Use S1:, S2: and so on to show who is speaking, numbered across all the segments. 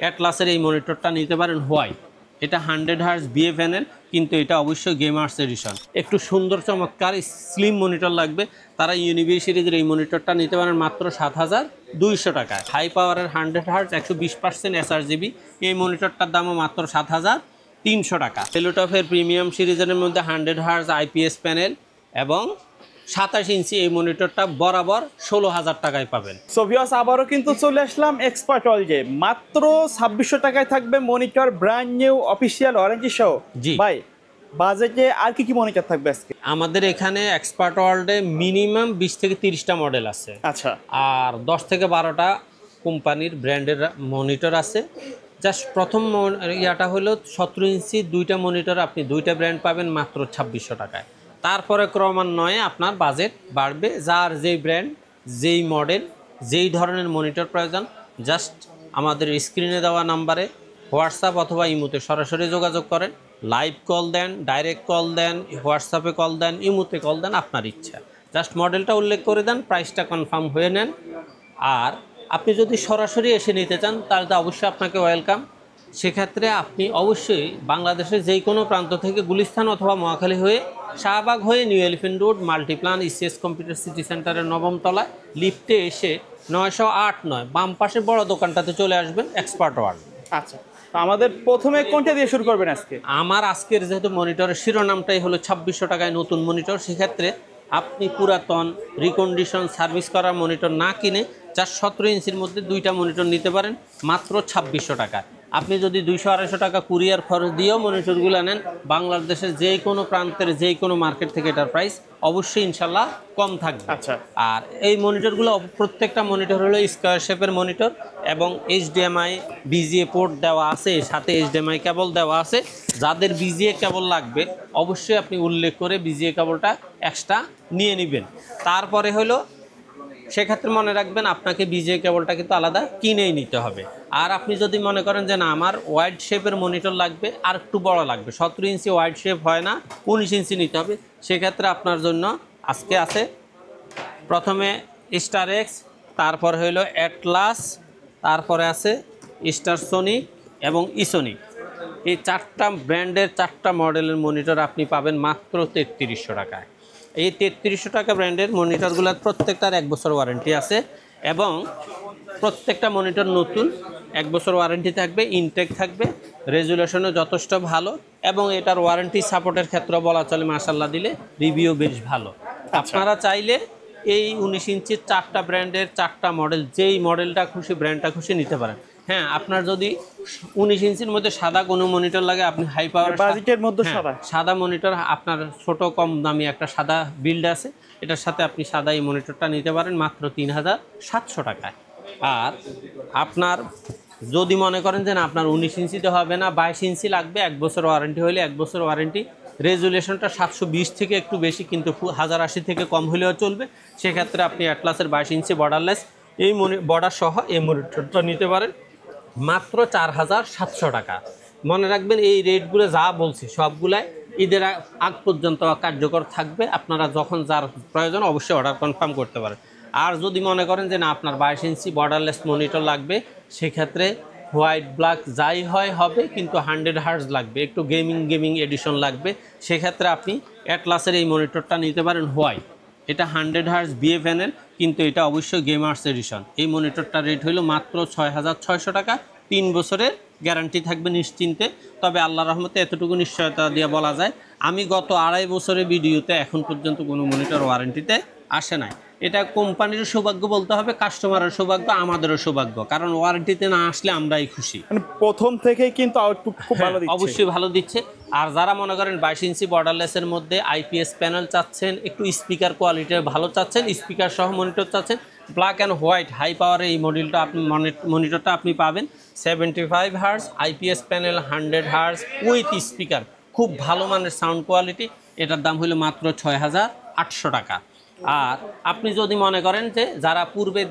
S1: অ্যাটলাসের এই মনিটরটা নিতে পারেন হোয়াইট। এটা 100 হার্জ বিএ প্যানেল, কিন্তু এটা অবশ্যই গেমার্স এডিশন। একটু সুন্দর চমৎকার স্লিম মনিটর লাগবে, তারা ইউনিভি সিরিজের এই মনিটরটা নিতে পারেন মাত্র 7200 টাকায়। হাই পাওয়ারের 100 হার্জ 120% এসআরজিবি, এই মনিটরটার দামও মাত্র 7300 টাকা। ভেলুটপের প্রিমিয়াম সিরিজের মধ্যে 100 হার্জ আইপিএস প্যানেল এবং 27 ইঞ্চি এই মনিটরটা বরাবর 16000 টাকায় পাবেন।
S2: সো ভিউয়ার্স, আবারও কিন্তু চলে আসলাম এক্সপার্ট ওয়ার্ল্ডে। মাত্র 2600 টাকায় থাকবে monitor, brand new official warranty সহ।
S1: জি
S2: ভাই, বাজেটে আর কি কি মনিটর থাকবে আজকে?
S1: আমাদের এখানে এক্সপার্ট ওয়ার্ল্ডে মিনিমাম 20 থেকে 30টা মডেল আছে।
S2: আচ্ছা।
S1: আর 10 থেকে 12টা কোম্পানির ব্র্যান্ডের মনিটর আছে। জাস্ট প্রথম ইয়াটা হলো 17 ইঞ্চি দুইটা মনিটর, আপনি দুইটা ব্র্যান্ড পাবেন মাত্র 2600 টাকায়। তারপরে ক্রমান্বয়ে আপনার বাজেট বাড়বে, যার যেই ব্র্যান্ড, যেই মডেল, যেই ধরনের মনিটর প্রয়োজন জাস্ট আমাদের স্ক্রিনে দেওয়া নাম্বারে হোয়াটসঅ্যাপ অথবা ইমোতে সরাসরি যোগাযোগ করেন। লাইভ কল দেন, ডাইরেক্ট কল দেন, হোয়াটসঅ্যাপে কল দেন, ইমোতে কল দেন, আপনার ইচ্ছা। জাস্ট মডেলটা উল্লেখ করে দেন, প্রাইসটা কনফার্ম হয়ে নেন। আর আপনি যদি সরাসরি এসে নিতে চান তাহলে তো অবশ্যই আপনাকে ওয়েলকাম। সেক্ষেত্রে আপনি অবশ্যই বাংলাদেশের যেই কোনো প্রান্ত থেকে গুলিস্তান অথবা মহাখালী হয়ে শাহবাগ হয়ে new elephant road Multiplan ECS computer city সেন্টারের 9ম তলায় লিফটে এসে 908 বাম পাশে বড় দোকানটাতে চলে আসবেন, এক্সপার্ট ওয়ার্ল্ড।
S2: আচ্ছা, তো আমাদের প্রথমে কোনটা দিয়ে শুরু করবেন আজকে?
S1: আমার আজকের যেহেতু মনিটরের শিরোনামটাই হলো 2600 টাকায় নতুন মনিটর, সেক্ষেত্রে আপনি পুরাতন রিকন্ডিশন সার্ভিস করা মনিটর না কিনে যার 17 ইঞ্চির মধ্যে দুইটা মনিটর নিতে পারেন মাত্র 2600 টাকায়। আপনি যদি 200-250 টাকা কুরিয়ার খরচ দিয়েও মনিটরগুলো নেন, বাংলাদেশের যে কোনো প্রান্তের যে কোনো মার্কেট থেকে এটার প্রাইস অবশ্যই ইনশাল্লাহ কম থাকবে।
S2: আচ্ছা।
S1: আর এই মনিটরগুলো প্রত্যেকটা মনিটর হলো স্কোয়ার শেপের মনিটর এবং এইচডিএমআই বিজিএ পোর্ট দেওয়া আছে, সাথে এইচডিএমআই কেবল দেওয়া আছে। যাদের বিজিএ কেবল লাগবে অবশ্যই আপনি উল্লেখ করে বিজিএ কেবলটা এক্সট্রা নিয়ে নেবেন। তারপরে হলো সেক্ষেত্রে মনে রাখবেন আপনাকে বিজিএ কেবলটা কিন্তু আলাদা কিনেই নিতে হবে। আর আপনি যদি মনে করেন যে না আমার ওয়াইড শেপের মনিটর লাগবে, আর একটু বড় লাগবে, 17 ইঞ্চি ওয়াইড শেপ হয় না, 19 ইঞ্চি নিতে হবে, সেক্ষেত্রে আপনার জন্য আজকে আছে প্রথমে স্টার এক্স, তারপর হইল অ্যাটলাস, তারপরে আছে স্টারসনিক এবং ইসোনিক। এই 4টা ব্র্যান্ডের 4টা মডেলের মনিটর আপনি পাবেন মাত্র 3300 টাকায়। এই 3300 টাকা ব্র্যান্ডের মনিটরগুলোর প্রত্যেকটার 1 বছর ওয়ারেন্টি আছে এবং প্রত্যেকটা মনিটর নতুন, 1 বছর ওয়ারেন্টি থাকবে, ইনটেক থাকবে, রেজুলেশনও যথেষ্ট ভালো এবং এটার ওয়ারেন্টি সাপোর্টের ক্ষেত্রে বলা চলে মাশাআল্লাহ দিলে রিভিউ বেশ ভালো। আপনারা চাইলে এই 19 ইঞ্চির 4টা ব্র্যান্ডের 4টা মডেল, যেই মডেলটা খুশি ব্র্যান্ডটা খুশি নিতে পারেন। হ্যাঁ, আপনার যদি 19 ইঞ্চির মধ্যে সাদা কোনো মনিটর লাগে, আপনি হাই পাওয়ার
S2: বাজেটের মধ্যে
S1: সাদা মনিটর, আপনার ছোট কম দামি একটা সাদা বিল্ড আছে, এটার সাথে আপনি সাদা এই মনিটরটা নিতে পারেন মাত্র 3700 টাকায়। আর আপনার যদি মনে করেন যে না আপনার 19 ইঞ্চিতে হবে না, 22 ইঞ্চি লাগবে, 1 বছর ওয়ারেন্টি হলে 1 বছর ওয়ারেন্টি, রেজুলেশনটা 720 থেকে একটু বেশি কিন্তু 1080 থেকে কম হলেও চলবে, সেক্ষেত্রে আপনি অ্যাটলাসের 22 ইঞ্চি বর্ডারলেস এই বর্ডার সহ এই মনিটরটা নিতে পারেন মাত্র 4700 টাকা। মনে রাখবেন এই রেটগুলো যা বলছি সবগুলাই ঈদের আগ পর্যন্ত কার্যকর থাকবে, আপনারা যখন যার প্রয়োজন অবশ্যই অর্ডার কনফার্ম করতে পারেন। আর যদি মনে করেন যে না আপনার 22 ইঞ্চি বর্ডারলেস মনিটর লাগবে, সেক্ষেত্রে হোয়াইট ব্ল্যাক যাই হয় হবে, কিন্তু 100 হার্জ লাগবে, একটু গেমিং এডিশন লাগবে, সেক্ষেত্রে আপনি অ্যাটলাসের এই মনিটরটা নিতে পারেন হোয়াইট। এটা 100 হার্জ বিএ প্যানেল, কিন্তু এটা অবশ্যই গেমার্স এডিশন। এই মনিটরটার রেট হলো মাত্র 6600 টাকা, 3 বছরের গ্যারান্টি থাকবে নিশ্চিন্তে। তবে আল্লাহর রহমতে এতটুকু নিশ্চয়তা দিয়ে বলা যায়, আমি গত 2.5 বছরের ভিডিওতে এখন পর্যন্ত কোনো মনিটর ওয়ারেন্টিতে আসে নাই। এটা কোম্পানির সৌভাগ্য বলতে হবে, কাস্টমারের সৌভাগ্য, আমাদেরও সৌভাগ্য, কারণ ওয়ারেন্টিতে না আসলে আমরাই খুশি।
S2: মানে প্রথম থেকেই কিন্তু আউটপুট খুব ভালো দিচ্ছে,
S1: অবশ্যই ভালো দিচ্ছে। আর যারা মনে করেন 22 ইঞ্চি বর্ডারলেসের মধ্যে আইপিএস প্যানেল চাচ্ছেন, একটু স্পিকার কোয়ালিটির ভালো চাচ্ছেন, স্পিকার সহ মনিটর চাচ্ছেন, ব্ল্যাক অ্যান্ড হোয়াইট হাই পাওয়ারের এই মনিটরটা আপনি পাবেন 75 hertz IPS panel, 100 hertz with speaker, খুব ভালো মানের সাউন্ড কোয়ালিটি। এটার দাম হলো মাত্র 6800 টাকা। আর আপনি যদি মনে করেন যে যারা পূর্বে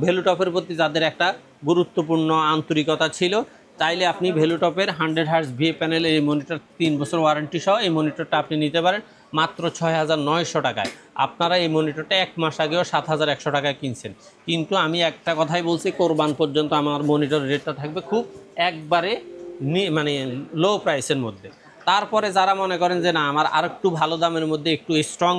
S1: ভ্যালুটপের প্রতি যাদের একটা গুরুত্বপূর্ণ আন্তরিকতা ছিল, তাইলে আপনি ভ্যালুটপের 100 হার্জ ভিএ প্যানেল এই মনিটর 3 বছর ওয়ারেন্টি সহ এই মনিটরটা আপনি নিতে পারেন মাত্র 6,900 টাকায়। আপনারা এই মনিটরটা 1 মাস আগেও 7,100 টাকায় কিনছেন, কিন্তু আমি একটা কথাই বলছি, কোরবান পর্যন্ত আমার মনিটর রেটটা থাকবে খুব একবারে মানে লো প্রাইসের মধ্যে। তারপরে যারা মনে করেন যে না আমার আর একটু ভালো দামের মধ্যে একটু স্ট্রং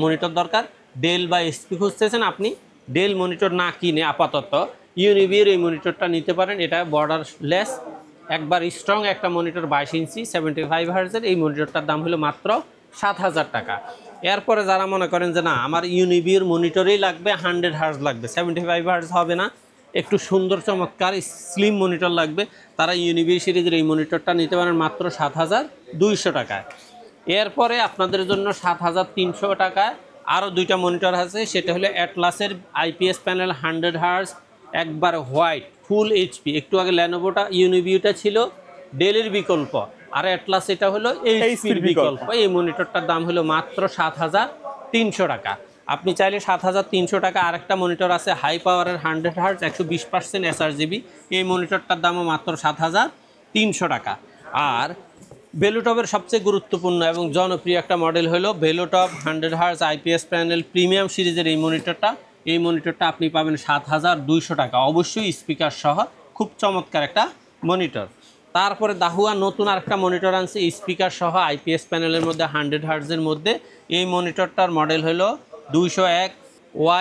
S1: মনিটর দরকার, ডেল বা এসপি খুঁজতেছেন, আপনি ডেল মনিটর না কিনে আপাতত ইউনিবির এই মনিটরটা নিতে পারেন। এটা বর্ডারলেস একবার স্ট্রং একটা মনিটর 22 ইঞ্চি 75 হার্জের। এই মনিটরটার দাম হলো মাত্র 7,000 টাকা। এরপরে যারা মনে করেন যে না আমার ইউনিবির মনিটরেই লাগবে, 100 হার্জ লাগবে, 75 হার্জ হবে না, একটু সুন্দর চমৎকার স্লিম মনিটর লাগবে, তারা ইউনিবি সিরিজের এই মনিটরটা নিতে পারেন মাত্র 7,200 টাকায়। এরপরে আপনাদের জন্য 7,300 টাকায় আরও দুইটা মনিটর আছে, সেটা হলো অ্যাটলাসের আইপিএস প্যানেল 100 হার্জ একবার হোয়াইট ফুল এইচপি। একটু আগে ল্যানোভোটা ইউনিবিউটা ছিল ডেলের বিকল্প, আর অ্যাটলাস এটা হলো এইচপির বিকল্প। এই মনিটরটার দাম হলো মাত্র 7,300 টাকা। আপনি চাইলে 7,300 টাকা আরেকটা মনিটর আছে হাই পাওয়ারের 100 হার্জ 120% SRGB, এই মনিটরটার দামও মাত্র 7,300 টাকা। আর ভেলুটপের সবচেয়ে গুরুত্বপূর্ণ এবং জনপ্রিয় একটা মডেল হলো ভেলুটপ 100 হার্জ আইপিএস প্যানেল প্রিমিয়াম সিরিজের এই মনিটরটা। এই মনিটরটা আপনি পাবেন 7,200 টাকা, অবশ্যই স্পিকার সহ, খুব চমৎকার একটা মনিটর। তারপরে দাহুয়া নতুন আরেকটা মনিটর আনছে স্পিকার সহ আইপিএস প্যানেলের মধ্যে 100 হার্জের মধ্যে। এই মনিটরটার মডেল হলো 201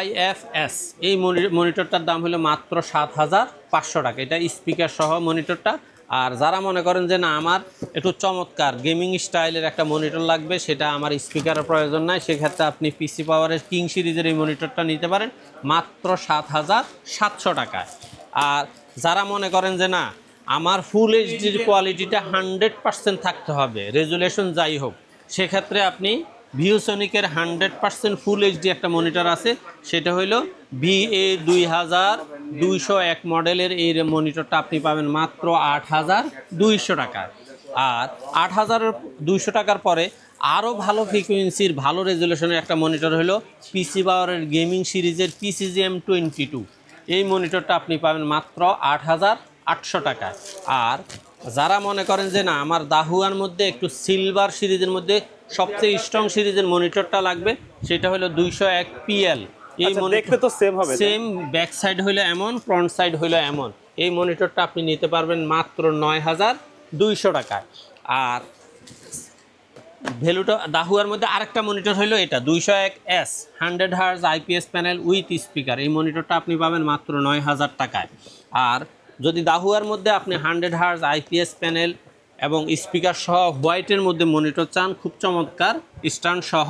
S1: YFS। এই মনিটরটার দাম হলো মাত্র 7,500 টাকা, এটা স্পিকার সহ মনিটরটা। আর যারা মনে করেন যে না আমার একটু চমৎকার গেমিং স্টাইলের একটা মনিটর লাগবে, সেটা আমার স্পিকারের প্রয়োজন নাই, সেক্ষেত্রে আপনি পিসি পাওয়ারের কিং সিরিজের এই মনিটরটা নিতে পারেন মাত্র 7,700 টাকায়। আর যারা মনে করেন যে না আমার ফুল এইচডির কোয়ালিটিটা 100% থাকতে হবে, রেজুলেশন যাই হোক, সেক্ষেত্রে আপনি ভিউসনিকের 100% ফুল এইচডি একটা মনিটর আছে, সেটা হলো VA2201 মডেলের। এই মনিটরটা আপনি পাবেন মাত্র 8,200 টাকায়। আর 8,200 টাকার পরে আরও ভালো ফ্রিকোয়েন্সির ভালো রেজুলেশনের একটা মনিটর হলো পিসি পাওয়ারের গেমিং সিরিজের PCGM22। এই মনিটরটা আপনি পাবেন মাত্র 8,800 টাকায়। আর যারা মনে করেন যে না আমার দাহুয়ার মধ্যে একটু সিলভার সিরিজের মধ্যে সবচেয়ে স্ট্রং সিরিজের মনিটরটা লাগবে, সেটা হলো 201 PL। এই
S2: দেখতে তো সেম হবে,
S1: সেম ব্যাক সাইড হইলো এমন, ফ্রন্ট সাইড হইলো এমন। এই মনিটরটা আপনি নিতে পারবেন মাত্র 9,200 টাকায়। আর ভেলুটা দাহুয়ার মধ্যে আরেকটা মনিটর হলো এটা 201S 100 hertz IPS panel with speaker. এই মনিটরটা আপনি পাবেন মাত্র 9,000 টাকায়। আর যদি দাহুয়ার মধ্যে আপনি 100 হার্জ আইপিএস প্যানেল এবং স্পিকার সহ হোয়াইটের মধ্যে মনিটর চান, খুব চমৎকার স্ট্যান্ড সহ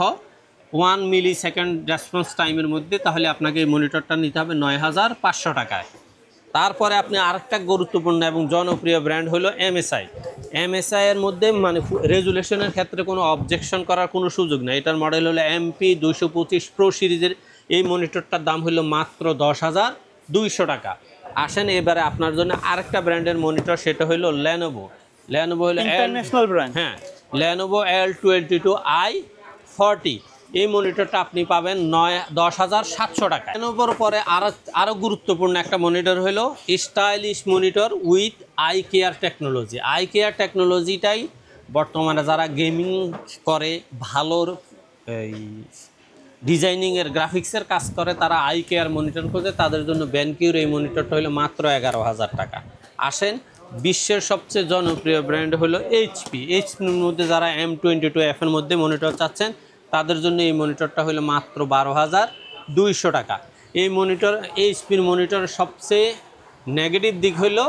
S1: 1 মিলি সেকেন্ড রেসপন্স টাইমের মধ্যে, তাহলে আপনাকে এই মনিটরটা নিতে হবে 9,500 টাকায়। তারপরে আপনি আরেকটা গুরুত্বপূর্ণ এবং জনপ্রিয় ব্র্যান্ড হলো MSI। MSI এর মধ্যে মানে রেজুলেশনের ক্ষেত্রে কোনো অবজেকশন করার কোনো সুযোগ নেই। এটার মডেল হলো MP225 প্রো সিরিজের। এই মনিটরটার দাম হলো মাত্র 10,200 টাকা। আসেন এবারে আপনার জন্য আরেকটা ব্র্যান্ডের মনিটর, সেটা হলো ল্যানোভো হলো
S2: ইন্টারন্যাশনাল ব্র্যান্ড।
S1: হ্যাঁ, ল্যানোভো L22i40। এই মনিটরটা আপনি পাবেন 10,700 টাকা। ল্যানোভোর পরে আরও গুরুত্বপূর্ণ একটা মনিটর হলো stylish monitor with eye care technology. Eye care টেকনোলজিটাই বর্তমানে যারা গেমিং করে, ভালোর এই ডিজাইনিংয়ের গ্রাফিক্সের কাজ করে, তারা আই কেয়ার মনিটর খোঁজে, তাদের জন্য ব্যানকিউর এই মনিটরটা হলো মাত্র 11,000 টাকা। আসেন বিশ্বের সবচেয়ে জনপ্রিয় ব্র্যান্ড হলো এইচপির মধ্যে যারা M22F এর মধ্যে মনিটর চাচ্ছেন, তাদের জন্য এই মনিটরটা হলো মাত্র 12,200 টাকা। এই মনিটর এইচপির মনিটরের সবচেয়ে নেগেটিভ দিক হলো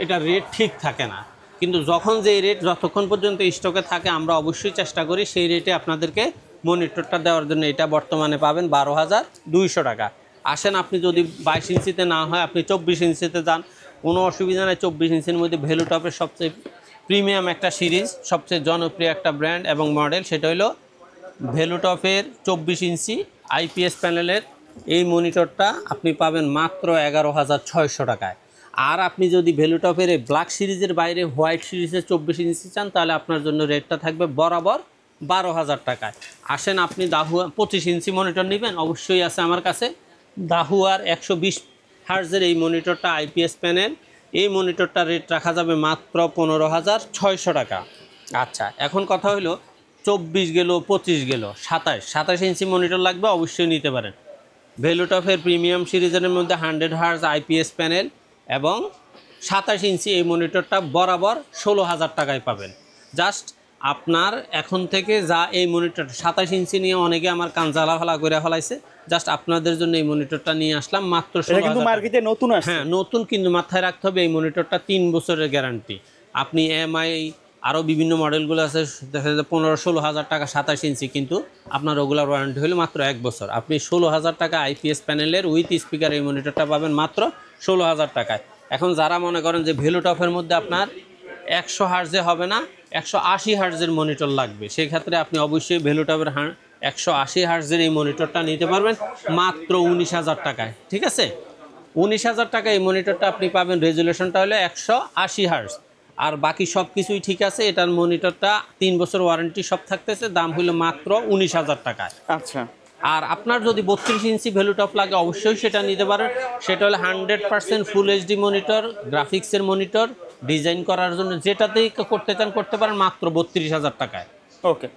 S1: এটা রেট ঠিক থাকে না, কিন্তু যখন যে রেট যতক্ষণ পর্যন্ত স্টকে থাকে আমরা অবশ্যই চেষ্টা করি সেই রেটে আপনাদেরকে মনিটরটা দেওয়ার জন্য। এটা বর্তমানে পাবেন 12,200 টাকা। আসেন আপনি যদি 22 ইঞ্চিতে না হয় আপনি 24 ইঞ্চিতে যান, কোনো অসুবিধা নেই। 24 ইঞ্চির মধ্যে ভেলুটপের সবচেয়ে প্রিমিয়াম একটা সিরিজ, সবচেয়ে জনপ্রিয় একটা ব্র্যান্ড এবং মডেল, সেটা হলো ভেলুটপের 24 ইঞ্চি আইপিএস প্যানেলের এই মনিটরটা আপনি পাবেন মাত্র 11,600 টাকায়। আর আপনি যদি ভেলুটপের এই ব্ল্যাক সিরিজের বাইরে হোয়াইট সিরিজের 24 ইঞ্চি চান, তাহলে আপনার জন্য রেটটা থাকবে বরাবর 12,000 টাকায়। আসেন আপনি দাহুয়া 25 ইঞ্চি মনিটর নেবেন, অবশ্যই আছে আমার কাছে দাহুয়ার 120 হার্জের এই মনিটরটা আইপিএস প্যানেল। এই মনিটরটা রেট রাখা যাবে মাত্র 15,600 টাকা। আচ্ছা, এখন কথা হলো 24 গেল 25 গেল 27 ইঞ্চি মনিটর লাগবে, অবশ্যই নিতে পারেন। ভেলুটপের প্রিমিয়াম সিরিজের মধ্যে 100 হার্জ আইপিএস প্যানেল এবং 27 ইঞ্চি এই মনিটরটা বরাবর 16,000 টাকায় পাবেন। জাস্ট আপনার এখন থেকে যা এই মনিটর 27 ইঞ্চি নিয়ে অনেকে আমার কান জ্বালাফালা করে ফেলাইছে, জাস্ট আপনাদের জন্য এই মনিটরটা নিয়ে আসলাম মাত্র 16,000
S2: মার্কেটে নতুন আসছে।
S1: হ্যাঁ নতুন, কিন্তু মাথায় রাখতে হবে এই মনিটরটা 3 বছরের গ্যারান্টি। আপনি এমআই আরও বিভিন্ন মডেলগুলো আছে, দেখা যায় 15-16,000 টাকা 27 ইঞ্চি, কিন্তু আপনার ওগুলার ওয়ারেন্টি হলো মাত্র 1 বছর। আপনি 16,000 টাকা আইপিএস প্যানেলের উইথ স্পিকার এই মনিটরটা পাবেন মাত্র 16,000 টাকায়। এখন যারা মনে করেন যে ভেলুটপের মধ্যে আপনার 100 হার্জে হবে না, 180 হার্জের মনিটর লাগবে, সেই ক্ষেত্রে আপনি অবশ্যই ভেলুটপের 180 হার্জের এই মনিটরটা নিতে পারবেন মাত্র 19,000 টাকায়। ঠিক আছে, 19,000 টাকা এই মনিটরটা আপনি পাবেন। রেজুলেশনটা হলো 180 হার্জ, আর বাকি সব কিছুই ঠিক আছে। এটার মনিটরটা 3 বছর ওয়ারেন্টি সব থাকতেছে, দাম হলো মাত্র 19,000 টাকায়।
S2: আচ্ছা,
S1: আর আপনার যদি 32 ইঞ্চি ভেলুটপ লাগে অবশ্যই সেটা নিতে পারেন। সেটা হলো 100% ফুল এইচডি মনিটর, গ্রাফিক্সের মনিটর, ডিজাইন করার জন্য যেটাতেই করতে চান করতে পারেন মাত্র 32,000 টাকায়।
S2: ওকে,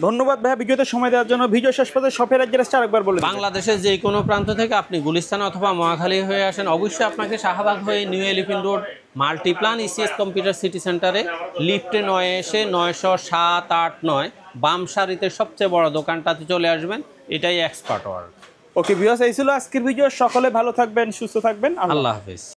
S2: ধন্যবাদ ভাইয়া ভিডিওতে সময় দেওয়ার জন্য। ভিডিও শেষ পর্যন্ত শপের অ্যাড্রেসটা আরেকবার বলে দিন।
S1: বাংলাদেশের যে কোনো প্রান্ত থেকে আপনি গুলিস্তান অথবা মহাখালী হয়ে আসেন, অবশ্যই আপনাকে শাহবাগ হয়ে new elephant road Multiplan ECS computer city সেন্টারে লিফটে 9 এসে 907, 8, 9 বাম সারিতে সবচেয়ে বড় দোকানটাতে চলে আসবেন। এটাই এক্সপার্ট ওয়ার্ল্ড।
S2: ওকে ভিউয়ার্স, এই ছিল আজকের ভিডিও। সকলে ভালো থাকবেন, সুস্থ থাকবেন।
S1: আল্লাহ হাফেজ।